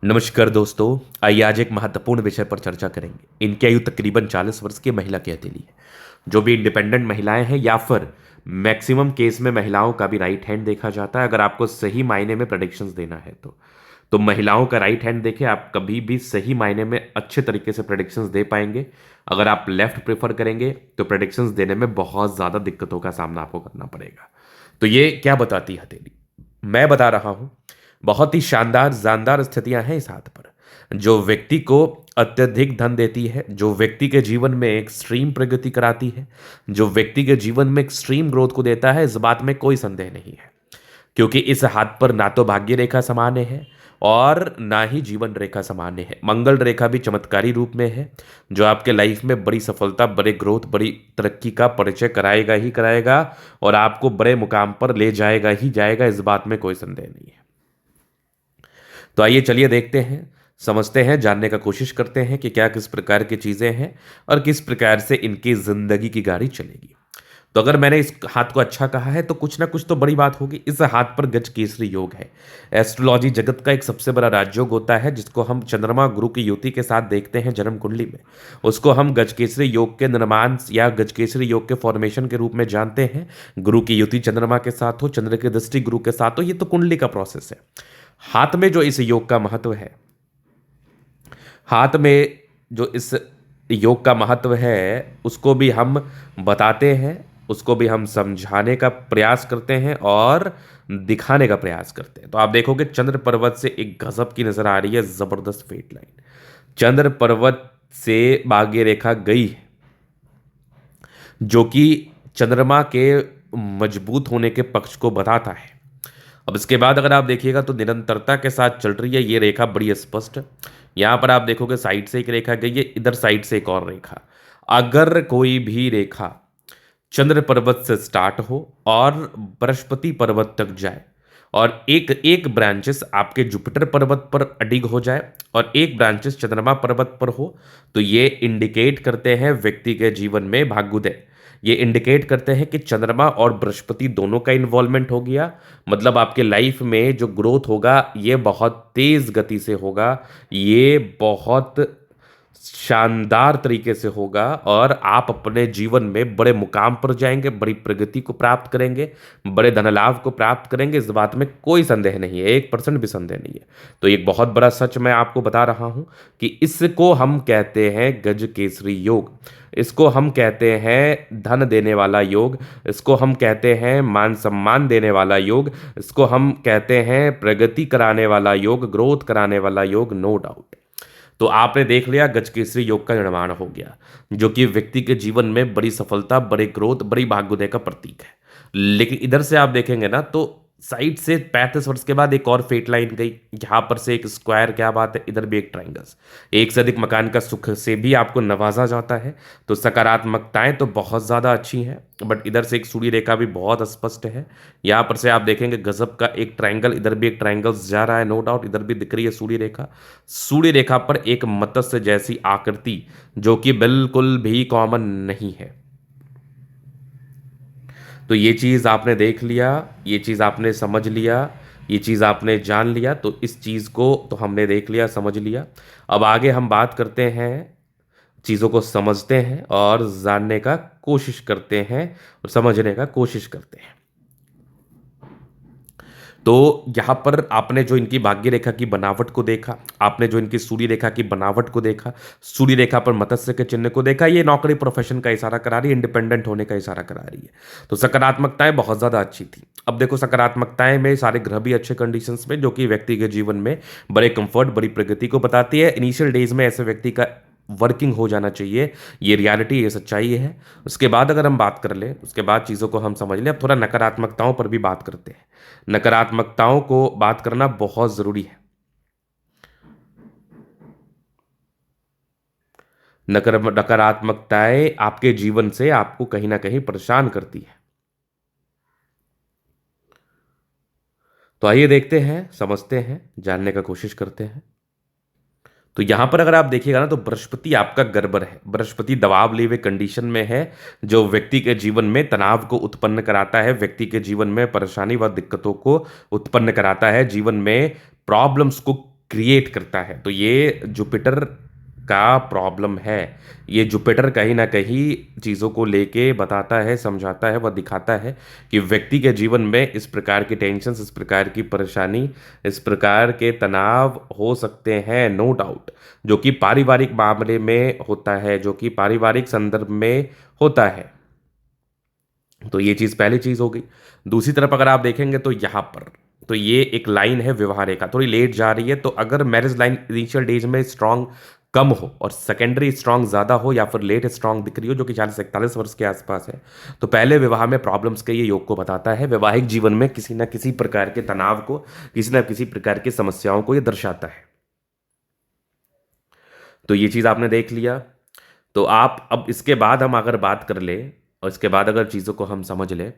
नमस्कार दोस्तों। आइए आज एक महत्वपूर्ण विषय पर चर्चा करेंगे। इनकी आयु तकरीबन 40 वर्ष की महिला की हथेली है। जो भी इंडिपेंडेंट महिलाएं हैं या फिर मैक्सिमम केस में महिलाओं का भी राइट हैंड देखा जाता है। अगर आपको सही मायने में प्रेडिक्शंस देना है तो महिलाओं का राइट हैंड देखें, आप कभी भी सही मायने में अच्छे तरीके से प्रेडिक्शंस दे पाएंगे। अगर आप लेफ्ट प्रेफर करेंगे तो प्रेडिक्शंस देने में बहुत ज़्यादा दिक्कतों का सामना आपको करना पड़ेगा। तो ये क्या बताती है हथेली? मैं बता रहा हूं, बहुत ही शानदार जानदार स्थितियां हैं इस हाथ पर, जो व्यक्ति को अत्यधिक धन देती है, जो व्यक्ति के जीवन में एक्सट्रीम प्रगति कराती है, जो व्यक्ति के जीवन में एक्सट्रीम ग्रोथ को देता है। इस बात में कोई संदेह नहीं है, क्योंकि इस हाथ पर ना तो भाग्य रेखा सामान्य है और ना ही जीवन रेखा सामान्य है। मंगल रेखा भी चमत्कारी रूप में है, जो आपके लाइफ में बड़ी सफलता, बड़े ग्रोथ, बड़ी तरक्की का परिचय कराएगा ही कराएगा और आपको बड़े मुकाम पर ले जाएगा ही जाएगा। इस बात में कोई संदेह नहीं है। तो आइए चलिए देखते हैं, समझते हैं, जानने का कोशिश करते हैं कि क्या किस प्रकार की चीज़ें हैं और किस प्रकार से इनकी ज़िंदगी की गाड़ी चलेगी। तो अगर मैंने इस हाथ को अच्छा कहा है तो कुछ ना कुछ तो बड़ी बात होगी। इस हाथ पर गज केसरी योग है। एस्ट्रोलॉजी जगत का एक सबसे बड़ा राजयोग होता है, जिसको हम चंद्रमा गुरु की युति के साथ देखते हैं जन्म कुंडली में। उसको हम गज केसरी योग के निर्माण या गज केसरी योग के फॉर्मेशन के रूप में जानते हैं। गुरु की युति चंद्रमा के साथ हो, चंद्र की दृष्टि गुरु के साथ हो, ये तो कुंडली का प्रोसेस है। हाथ में जो इस योग का महत्व है, हाथ में जो इस योग का महत्व है, उसको भी हम बताते हैं, उसको भी हम समझाने का प्रयास करते हैं और दिखाने का प्रयास करते हैं। तो आप देखोगे चंद्र पर्वत से एक गजब की नजर आ रही है, जबरदस्त फेट लाइन। चंद्र पर्वत से भाग्य रेखा गई है, जो कि चंद्रमा के मजबूत होने के पक्ष को बताता है। अब इसके बाद अगर आप देखिएगा तो निरंतरता के साथ चल रही है ये रेखा, बड़ी स्पष्ट। यहां पर आप देखोगे साइड से एक रेखा गई है, इधर साइड से एक और रेखा। अगर कोई भी रेखा चंद्र पर्वत से स्टार्ट हो और बृहस्पति पर्वत तक जाए और एक एक ब्रांचेस आपके जुपिटर पर्वत पर अडिग हो जाए और एक ब्रांचेस चंद्रमा पर्वत पर हो, तो ये इंडिकेट करते हैं व्यक्ति के जीवन में भाग्योदय। ये इंडिकेट करते हैं कि चंद्रमा और बृहस्पति दोनों का इन्वॉल्वमेंट हो गया। मतलब आपके लाइफ में जो ग्रोथ होगा ये बहुत तेज गति से होगा, ये बहुत शानदार तरीके से होगा और आप अपने जीवन में बड़े मुकाम पर जाएंगे, बड़ी प्रगति को प्राप्त करेंगे, बड़े धन लाभ को प्राप्त करेंगे। इस बात में कोई संदेह नहीं है, 1% भी संदेह नहीं है। तो एक बहुत बड़ा सच मैं आपको बता रहा हूं कि इसको हम कहते हैं गज केसरी योग, इसको हम कहते हैं धन देने वाला योग, इसको हम कहते हैं मान सम्मान देने वाला योग, इसको हम कहते हैं प्रगति कराने वाला योग, ग्रोथ कराने वाला योग, नो डाउट। तो आपने देख लिया गज केसरी योग का निर्माण हो गया, जो कि व्यक्ति के जीवन में बड़ी सफलता, बड़े ग्रोथ, बड़ी भाग्योदय का प्रतीक है। लेकिन इधर से आप देखेंगे ना तो साइड से 35 वर्ष के बाद एक और फेट लाइन गई, यहाँ पर से एक स्क्वायर, क्या बात है, इधर भी एक ट्राइंगल्स। एक से अधिक मकान का सुख से भी आपको नवाजा जाता है। तो सकारात्मकताएं तो बहुत ज़्यादा अच्छी हैं, बट इधर से एक सूर्य रेखा भी बहुत स्पष्ट है। यहाँ पर से आप देखेंगे गजब का एक ट्राइंगल, इधर भी एक ट्राइंगल्स जा रहा है, नो डाउट। इधर भी दिख रही है सूर्य रेखा। सूर्य रेखा पर एक मत्स्य जैसी आकृति, जो कि बिल्कुल भी कॉमन नहीं है। तो ये चीज़ आपने देख लिया, ये चीज़ आपने समझ लिया, ये चीज़ आपने जान लिया। तो इस चीज़ को तो हमने देख लिया, समझ लिया। अब आगे हम बात करते हैं, चीज़ों को समझते हैं और जानने का कोशिश करते हैं और समझने का कोशिश करते हैं। तो यहाँ पर आपने जो इनकी भाग्य रेखा की बनावट को देखा, आपने जो इनकी सूर्य रेखा की बनावट को देखा, सूर्य रेखा पर मत्स्य के चिन्ह को देखा, ये नौकरी प्रोफेशन का इशारा करा रही है, इंडिपेंडेंट होने का इशारा करा रही है। तो सकारात्मकताएं बहुत ज़्यादा अच्छी थी। अब देखो सकारात्मकताएं में सारे ग्रह भी अच्छे कंडीशंस में, जो कि व्यक्ति के जीवन में बड़े कंफर्ट, बड़ी प्रगति को बताती है। इनिशियल डेज में ऐसे व्यक्ति का वर्किंग हो जाना चाहिए, ये रियलिटी, ये सच्चाई है। उसके बाद अगर हम बात कर लें, उसके बाद चीज़ों को हम समझ लें। अब थोड़ा नकारात्मकताओं पर भी बात करते हैं। नकारात्मकताओं को बात करना बहुत ज़रूरी है। नकारात्मकताएं आपके जीवन से आपको कहीं ना कहीं परेशान करती है। तो आइए देखते हैं, समझते हैं, जानने का कोशिश करते हैं। तो यहां पर अगर आप देखिएगा ना तो बृहस्पति आपका गड़बड़ है, बृहस्पति दबाव लिए हुए कंडीशन में है, जो व्यक्ति के जीवन में तनाव को उत्पन्न कराता है, व्यक्ति के जीवन में परेशानी व दिक्कतों को उत्पन्न कराता है, जीवन में प्रॉब्लम्स को क्रिएट करता है। तो ये जुपिटर का प्रॉब्लम है। ये जुपिटर कहीं ना कहीं चीज़ों को लेके बताता है, समझाता है, वह दिखाता है कि व्यक्ति के जीवन में इस प्रकार की टेंशन, इस प्रकार की परेशानी, इस प्रकार के तनाव हो सकते हैं, नो डाउट, जो कि पारिवारिक मामले में होता है, जो कि पारिवारिक संदर्भ में होता है। तो ये चीज़ पहली चीज़ हो गई। दूसरी तरफ अगर आप देखेंगे तो यहाँ पर तो ये एक लाइन है विवाह रेखा, थोड़ी लेट जा रही है। तो अगर मैरिज लाइन इनिशियल डेज में स्ट्रांग कम हो और सेकेंडरी स्ट्रांग ज़्यादा हो, या फिर लेट स्ट्रांग दिख रही हो जो कि 40 41 वर्ष के आसपास है, तो पहले विवाह में प्रॉब्लम्स के ये योग को बताता है। वैवाहिक जीवन में किसी न किसी प्रकार के तनाव को, किसी न किसी प्रकार की समस्याओं को ये दर्शाता है। तो ये चीज़ आपने देख लिया। तो आप अब इसके बाद हम अगर बात कर ले, और इसके बाद अगर चीज़ों को हम समझ लें,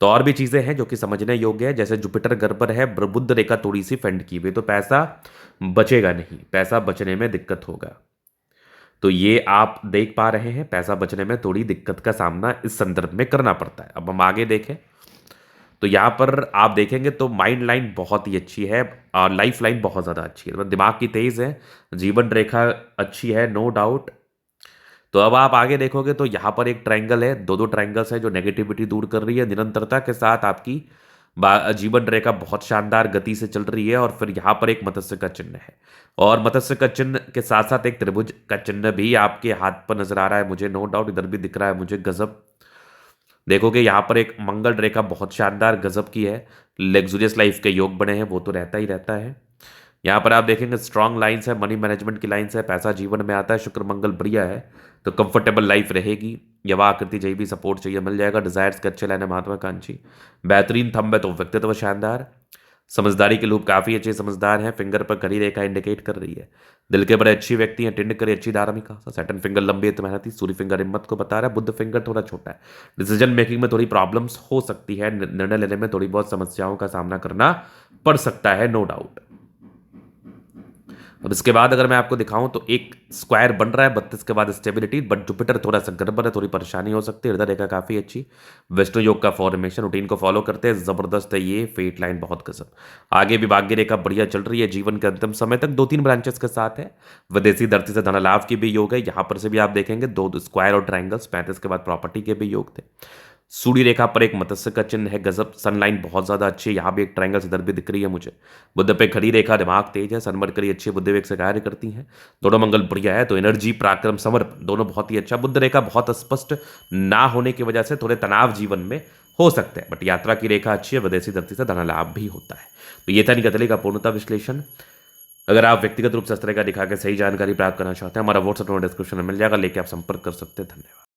तो और भी चीज़ें हैं जो कि समझने योग्य है। जैसे जुपिटर घर पर है, बुध रेखा थोड़ी सी फेंड की हुई, तो पैसा बचेगा नहीं, पैसा बचने में दिक्कत होगा। तो ये आप देख पा रहे हैं, पैसा बचने में थोड़ी दिक्कत का सामना इस संदर्भ में करना पड़ता है। अब हम आगे देखें तो यहाँ पर आप देखेंगे तो माइंड लाइन बहुत ही अच्छी है और लाइफ लाइन बहुत ज़्यादा अच्छी है, मतलब दिमाग की तेज़ है, जीवन रेखा अच्छी है, नो डाउट। तो अब आप आगे देखोगे तो यहाँ पर एक ट्रायंगल है, दो दो ट्रायंगल्स है जो नेगेटिविटी दूर कर रही है। निरंतरता के साथ आपकी जीवन रेखा बहुत शानदार गति से चल रही है। और फिर यहाँ पर एक मत्स्य का चिन्ह है, और मत्स्य का चिन्ह के साथ साथ एक त्रिभुज का चिन्ह भी आपके हाथ पर नजर आ रहा है मुझे, नो डाउट। इधर भी दिख रहा है मुझे, गजब। देखोगे यहाँ पर एक मंगल रेखा बहुत शानदार गजब की है, लग्जूरियस लाइफ के योग बने हैं, वो तो रहता ही रहता है। यहाँ पर आप देखेंगे स्ट्रांग लाइंस है, मनी मैनेजमेंट की लाइंस है, पैसा जीवन में आता है, शुक्र मंगल बढ़िया है, तो कंफर्टेबल लाइफ रहेगी। यवा आकृति चाहिए भी सपोर्ट चाहिए मिल जाएगा। डिजायर्स के अच्छे लाइन है, महत्वाकांक्षी, बेहतरीन थंब है, तो व्यक्तित्व शानदार। समझदारी के लोग काफी अच्छे समझदार हैं, फिंगर पर कड़ी रेखा इंडिकेट कर रही है। दिल के बड़े अच्छी व्यक्ति हैं, टिंड करे अच्छी धार्मिका, सैटर्न फिंगर लंबी है तो मेहनती, सूर्य फिंगर हिम्मत को बता रहा है, बुद्ध फिंगर थोड़ा छोटा है, डिसीजन मेकिंग में थोड़ी प्रॉब्लम्स हो सकती है, निर्णय लेने में थोड़ी बहुत समस्याओं का सामना करना पड़ सकता है, नो डाउट। अब इसके बाद अगर मैं आपको दिखाऊं तो एक स्क्वायर बन रहा है 32 के बाद स्टेबिलिटी, बट जुपिटर थोड़ा सा गड़बड़ है, थोड़ी परेशानी हो सकती है। हृदय रेखा काफी अच्छी, विष्णु योग का फॉर्मेशन, रूटीन को फॉलो करते हैं, जबरदस्त है ये, फेट लाइन बहुत गजब। आगे भी भाग्य रेखा बढ़िया चल रही है, जीवन के अंतिम समय तक 2 3 ब्रांचेस के साथ है। विदेशी धरती से धन लाभ की भी योग है, यहां पर से भी आप देखेंगे 2 स्क्वायर और ट्रायंगल्स। 35 के बाद प्रॉपर्टी के भी योग थे। सूर्य रेखा पर एक मत्स्य का चिन्ह है, गजब, सनलाइन बहुत ज्यादा अच्छी है, यहाँ भी एक ट्रायंगल इधर भी दिख रही है मुझे। बुद्ध पे खड़ी रेखा, दिमाग तेज है, सनमरकरी अच्छी बुद्ध वेग से कार्य करती है, दोनों मंगल बढ़िया है, तो एनर्जी पराक्रम समर्पण दोनों बहुत ही अच्छा। बुद्ध रेखा बहुत स्पष्ट ना होने की वजह से थोड़े तनाव जीवन में हो सकते हैं, बट यात्रा की रेखा अच्छी है, विदेशी धरती से धन लाभ भी होता है। तो ये था निकतले का पूर्णता विश्लेषण। अगर आप व्यक्तिगत रूप से इस तरह का दिखा के सही जानकारी प्राप्त करना चाहते हैं, हमारा व्हाट्सएप नंबर डिस्क्रिप्शन में मिल जाएगा, लेके आप संपर्क कर सकते हैं। धन्यवाद।